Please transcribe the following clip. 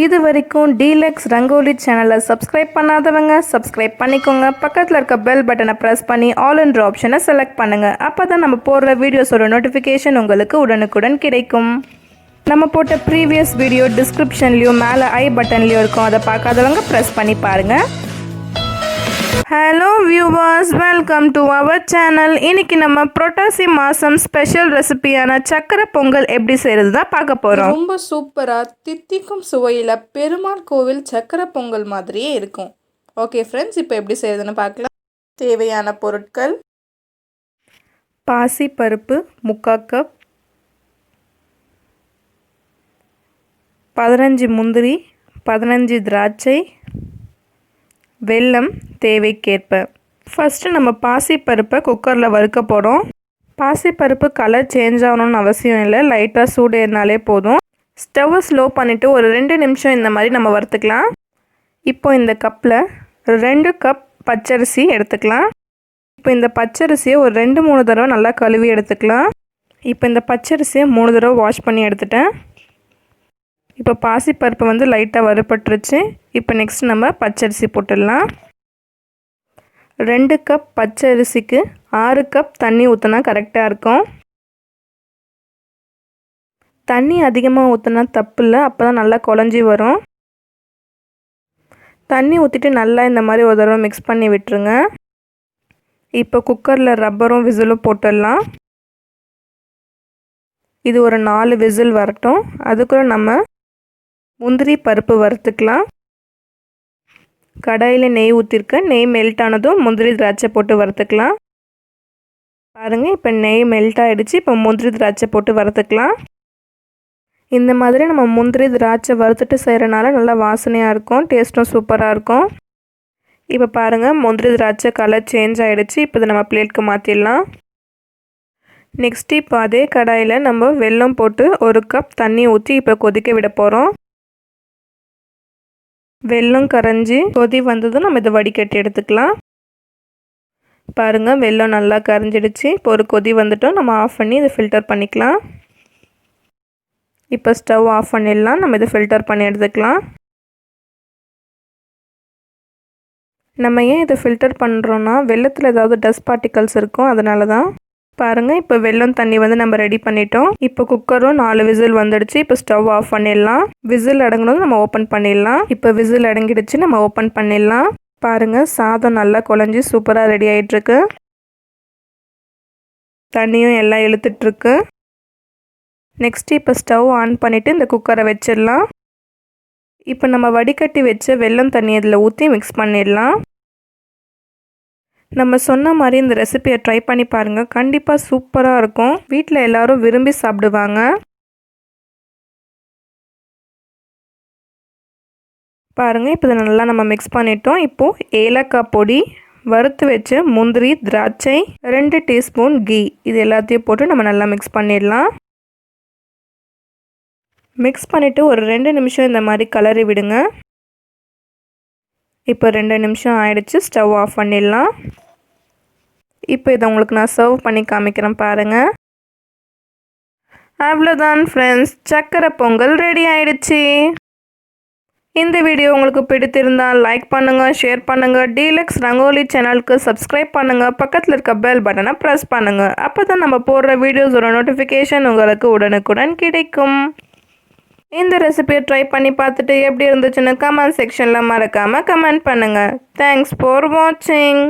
இது வரைக்கும் டீலக்ஸ் ரங்கோலி சேனலை சப்ஸ்கிரைப் பண்ணாதவங்க சப்ஸ்கிரைப் பண்ணிக்கோங்க. பக்கத்தில் இருக்க பெல் பட்டனை ப்ரெஸ் பண்ணி ஆல் என்ற ஆப்ஷனை செலக்ட் பண்ணுங்கள். அப்போ தான் நம்ம போடுற வீடியோஸோட நோட்டிஃபிகேஷன் உங்களுக்கு உடனுக்குடன் கிடைக்கும். நம்ம போட்ட ப்ரீவியஸ் வீடியோ டிஸ்கிரிப்ஷன்லேயும் மேலே ஐ பட்டன்லேயும் இருக்கும். அதை பார்க்காதவங்க ப்ரெஸ் பண்ணி பாருங்கள். Hello viewers, welcome to our channel. இன்றைக்கி நம்ம புரட்டாசி மாதம் ஸ்பெஷல் ரெசிபியான சக்கரை பொங்கல் எப்படி செய்கிறது தான் பார்க்க போகிறோம். ரொம்ப சூப்பராக தித்திக்கும் சுவையில் பெருமாள் கோவில் சக்கரை பொங்கல் மாதிரியே இருக்கும். ஓகே ஃப்ரெண்ட்ஸ், இப்போ எப்படி செய்கிறதுன்னு பார்க்கலாம். தேவையான பொருட்கள்: பாசி பருப்பு 3/4 கப், 15 முந்திரி, 15 திராட்சை, வெல்லம் தேவைக்கேற்ப. ஃபஸ்ட்டு நம்ம பாசிப்பருப்பை குக்கரில் வறுக்க போகிறோம். பாசிப்பருப்பு கலர் சேஞ்ச் ஆகணும்னு அவசியம் இல்லை, லைட்டாக சூடு ஏறினாலே போதும். ஸ்டவ்வை ஸ்லோ பண்ணிவிட்டு ஒரு 2 நிமிஷம் இந்த மாதிரி நம்ம வறுத்துக்கலாம். இப்போ இந்த கப்பில் 2 கப் பச்சரிசி எடுத்துக்கலாம். இப்போ இந்த பச்சரிசியை ஒரு 2-3 தடவை நல்லா கழுவி எடுத்துக்கலாம். இப்போ இந்த பச்சரிசியை 3 தடவை வாஷ் பண்ணி எடுத்துட்டேன். இப்போ பாசிப்பருப்பு லைட்டாக வறுபட்டுருச்சு. இப்போ நெக்ஸ்ட் நம்ம பச்சரிசி போட்டுடலாம். 2 கப் பச்சரிசிக்கு 6 கப் தண்ணி ஊற்றினா கரெக்டாக இருக்கும். தண்ணி அதிகமாக ஊற்றினா தப்பு இல்லை, அப்போ தான் நல்லா குழஞ்சி வரும். தண்ணி ஊற்றிட்டு நல்லா இந்த மாதிரி ஒரு தடவை மிக்ஸ் பண்ணி விட்டுருங்க. இப்போ குக்கரில் ரப்பரும் விசிலும் போட்டுடலாம். இது ஒரு 4 விசில் வரட்டும். அதுக்குள்ளே நம்ம முந்திரி பருப்பு வறுத்துக்கலாம். கடாயில் நெய் ஊற்றிருக்கேன். நெய் மெல்ட் ஆனதும் முந்திரி திராட்சை போட்டு வறுத்துக்கலாம். பாருங்கள், இப்போ நெய் மெல்ட் ஆகிடுச்சு. இப்போ முந்திரி திராட்சை போட்டு வறுத்துக்கலாம். இந்த மாதிரி நம்ம முந்திரி திராட்சை வறுத்துட்டு செய்கிறனால நல்லா வாசனையாக இருக்கும், டேஸ்ட்டும் சூப்பராக இருக்கும். இப்போ பாருங்கள், முந்திரி திராட்சை கலர் சேஞ்ச் ஆகிடுச்சு. இப்போ இதை நம்ம பிளேட்க்கு மாற்றிடலாம். நெக்ஸ்ட்டு இப்போ அதே கடாயில் நம்ம வெல்லம் போட்டு 1 கப் தண்ணி ஊற்றி இப்போ கொதிக்க விட போகிறோம். வெல்லம் கரைஞ்சி கொதி வந்ததும் நம்ம இதை வடிகட்டி எடுத்துக்கலாம். பாருங்கள், வெல்லம் நல்லா கரைஞ்சிடுச்சு. இப்போ ஒரு கொதி வந்துட்டோம், நம்ம ஆஃப் பண்ணி இதை ஃபில்டர் பண்ணிக்கலாம். இப்போ ஸ்டவ் ஆஃப் பண்ணிடலாம். நம்ம இதை ஃபில்டர் பண்ணி எடுத்துக்கலாம். நம்ம ஏன் இதை ஃபில்டர் பண்ணுறோன்னா வெல்லத்தில் ஏதாவது டஸ்ட் பார்ட்டிகல்ஸ் இருக்கும், அதனால தான். பாருங்கள், இப்போ வெல்லம் தண்ணி நம்ம ரெடி பண்ணிட்டோம். இப்போ குக்கரும் 4 விசில் வந்துடுச்சு. இப்போ ஸ்டவ் ஆஃப் பண்ணிடலாம். விசில் அடங்கினதும் நம்ம ஓப்பன் பண்ணிடலாம். இப்போ விசில் அடங்கிடுச்சு, நம்ம ஓப்பன் பண்ணிடலாம். பாருங்கள், சாதம் நல்லா குழஞ்சி சூப்பராக ரெடி ஆகிட்டுருக்கு. தண்ணியும் எல்லாம் இழுத்துட்ருக்கு. நெக்ஸ்ட்டு இப்போ ஸ்டவ் ஆன் பண்ணிவிட்டு இந்த குக்கரை வச்சிடலாம். இப்போ நம்ம வடிகட்டி வச்ச வெல்லம் தண்ணி இதில் ஊற்றி மிக்ஸ் பண்ணிடலாம். நம்ம சொன்ன மாதிரி இந்த ரெசிபியை ட்ரை பண்ணி பாருங்கள், கண்டிப்பாக சூப்பராக இருக்கும். வீட்டில் எல்லோரும் விரும்பி சாப்பிடுவாங்க. பாருங்கள், இப்போ இதை நல்லா நம்ம மிக்ஸ் பண்ணிட்டோம். இப்போது ஏலக்காய் பொடி, வறுத்து வச்ச முந்திரி திராட்சை, 2 டீஸ்பூன் கீ, இது எல்லாத்தையும் போட்டு நம்ம நல்லா மிக்ஸ் பண்ணிடலாம். மிக்ஸ் பண்ணிவிட்டு ஒரு 2 நிமிஷம் இந்த மாதிரி கலரி விடுங்க. இப்போ 2 நிமிஷம் ஆயிடுச்சு. ஸ்டவ் ஆஃப் பண்ணிடலாம். இப்போ இதை உங்களுக்கு நான் சர்வ் பண்ணி காமிக்கிறேன் பாருங்கள். அவ்வளோதான் ஃப்ரெண்ட்ஸ், சக்கரை பொங்கல் ரெடி ஆயிடுச்சு. இந்த வீடியோ உங்களுக்கு பிடித்திருந்தால் லைக் பண்ணுங்கள், ஷேர் பண்ணுங்கள், டீலக்ஸ் ரங்கோலி சேனலுக்கு சப்ஸ்கிரைப் பண்ணுங்கள். பக்கத்தில் இருக்க பெல் பட்டனை ப்ரெஸ் பண்ணுங்கள். அப்போ தான் நம்ம போடுற வீடியோஸோட நோட்டிஃபிகேஷன் உங்களுக்கு உடனுக்குடன் கிடைக்கும். இந்த ரெசிபியை ட்ரை பண்ணி பார்த்துட்டு எப்படி இருந்துச்சுன்னு கமெண்ட் செக்ஷனில் மறக்காமல் கமெண்ட் பண்ணுங்கள். தேங்க்ஸ் ஃபார் வாட்சிங்.